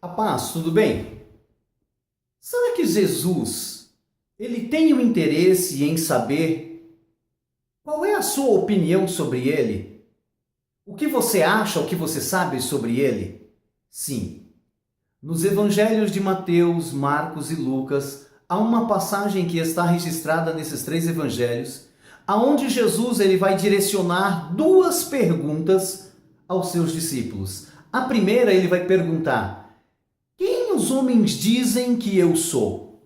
A paz, tudo bem? Será que Jesus, ele tem um interesse em saber qual é a sua opinião sobre ele? O que você acha, o que você sabe sobre ele? Sim, nos evangelhos de Mateus, Marcos e Lucas, há uma passagem que está registrada nesses três evangelhos, aonde Jesus ele vai direcionar duas perguntas aos seus discípulos. A primeira, ele vai perguntar: quem os homens dizem que eu sou?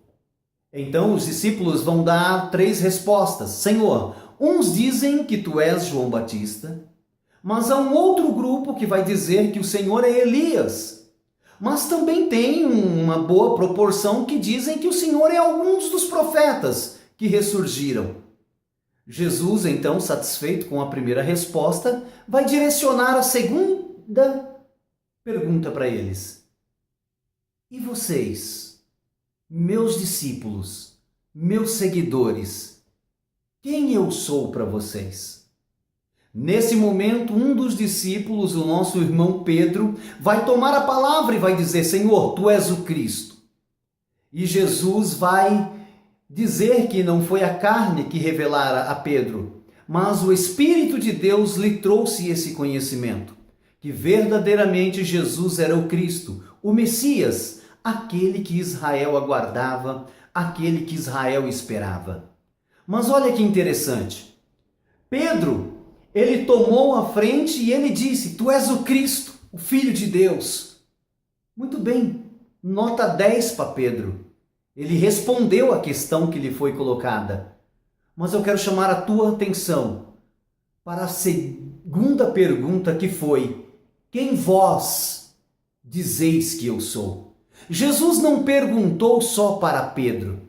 Então os discípulos vão dar três respostas. Senhor, uns dizem que tu és João Batista, mas há um outro grupo que vai dizer que o Senhor é Elias. Mas também tem uma boa proporção que dizem que o Senhor é alguns dos profetas que ressurgiram. Jesus, então, satisfeito com a primeira resposta, vai direcionar a segunda pergunta para eles. E vocês, meus discípulos, meus seguidores, quem eu sou para vocês? Nesse momento, um dos discípulos, o nosso irmão Pedro, vai tomar a palavra e vai dizer: Senhor, tu és o Cristo. E Jesus vai dizer que não foi a carne que revelara a Pedro, mas o Espírito de Deus lhe trouxe esse conhecimento, que verdadeiramente Jesus era o Cristo, o Messias, aquele que Israel aguardava, aquele que Israel esperava. Mas olha que interessante. Pedro, ele tomou a frente e ele disse: tu és o Cristo, o Filho de Deus. Muito bem, nota 10 para Pedro. Ele respondeu a questão que lhe foi colocada. Mas eu quero chamar a tua atenção para a segunda pergunta, que foi: quem vós dizeis que eu sou? Jesus não perguntou só para Pedro.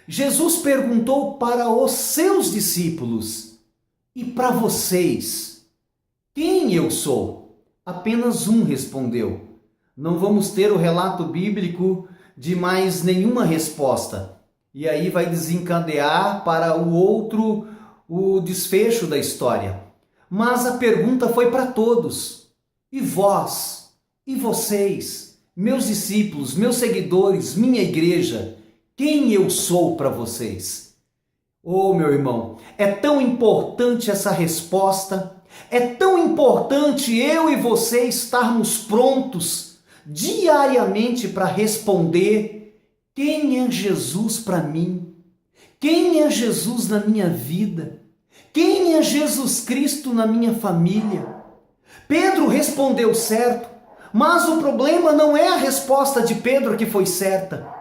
Jesus perguntou para os seus discípulos. E para vocês, quem eu sou? Apenas um respondeu. Não vamos ter o relato bíblico de mais nenhuma resposta. E aí vai desencadear para o outro o desfecho da história. Mas a pergunta foi para todos. E vós? E vocês? Meus discípulos, meus seguidores, minha igreja, quem eu sou para vocês? Oh, meu irmão, é tão importante essa resposta, é tão importante eu e você estarmos prontos diariamente para responder: quem é Jesus para mim? Quem é Jesus na minha vida? Quem é Jesus Cristo na minha família? Pedro respondeu certo, mas o problema não é a resposta de Pedro que foi certa.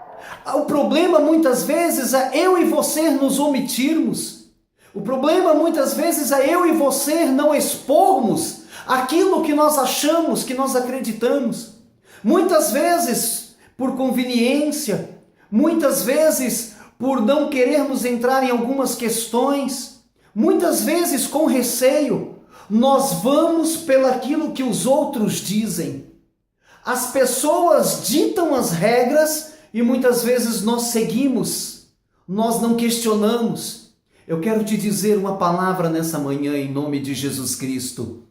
O problema muitas vezes é eu e você nos omitirmos. O problema muitas vezes é eu e você não expormos aquilo que nós achamos, que nós acreditamos. Muitas vezes por conveniência, muitas vezes por não querermos entrar em algumas questões, muitas vezes com receio, nós vamos pelaquilo que os outros dizem. As pessoas ditam as regras e muitas vezes nós seguimos, nós não questionamos. Eu quero te dizer uma palavra nessa manhã em nome de Jesus Cristo.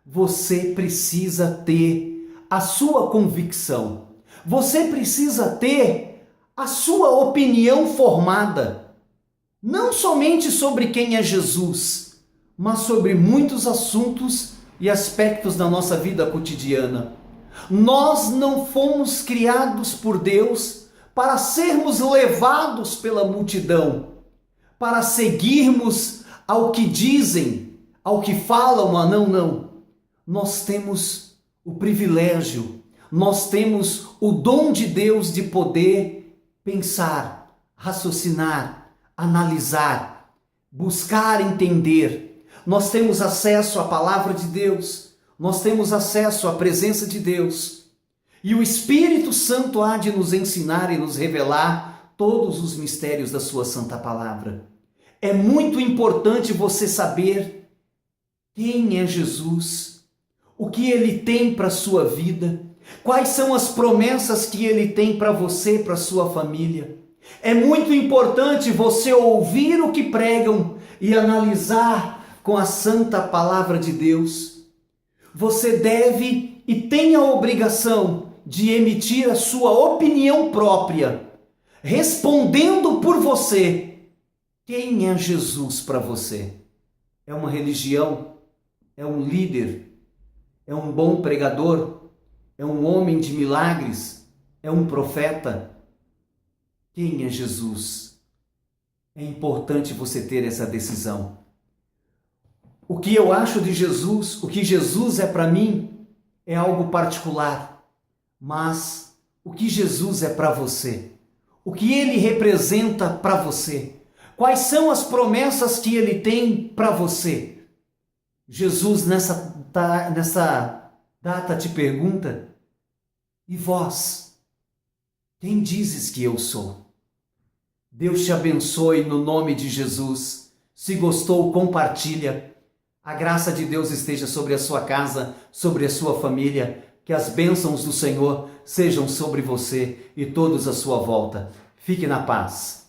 Você precisa ter a sua convicção. Você precisa ter a sua opinião formada. Não somente sobre quem é Jesus, mas sobre muitos assuntos e aspectos da nossa vida cotidiana. Nós não fomos criados por Deus para sermos levados pela multidão, para seguirmos ao que dizem, ao que falam, não. Nós temos o privilégio, nós temos o dom de Deus de poder pensar, raciocinar, analisar, buscar entender. Nós temos acesso à palavra de Deus, nós temos acesso à presença de Deus. E o Espírito Santo há de nos ensinar e nos revelar todos os mistérios da sua santa palavra. É muito importante você saber quem é Jesus, o que ele tem para a sua vida, quais são as promessas que ele tem para você, para a sua família. É muito importante você ouvir o que pregam e analisar com a santa palavra de Deus. Você deve e tem a obrigação de emitir a sua opinião própria, respondendo por você. Quem é Jesus para você? É uma religião? É um líder? É um bom pregador? É um homem de milagres? É um profeta? Quem é Jesus? É importante você ter essa decisão. O que eu acho de Jesus, o que Jesus é para mim, é algo particular. Mas o que Jesus é para você? O que ele representa para você? Quais são as promessas que ele tem para você? Jesus nessa data te pergunta: e vós? Quem dizes que eu sou? Deus te abençoe no nome de Jesus. Se gostou, compartilha. A graça de Deus esteja sobre a sua casa, sobre a sua família. Que as bênçãos do Senhor sejam sobre você e todos à sua volta. Fique na paz.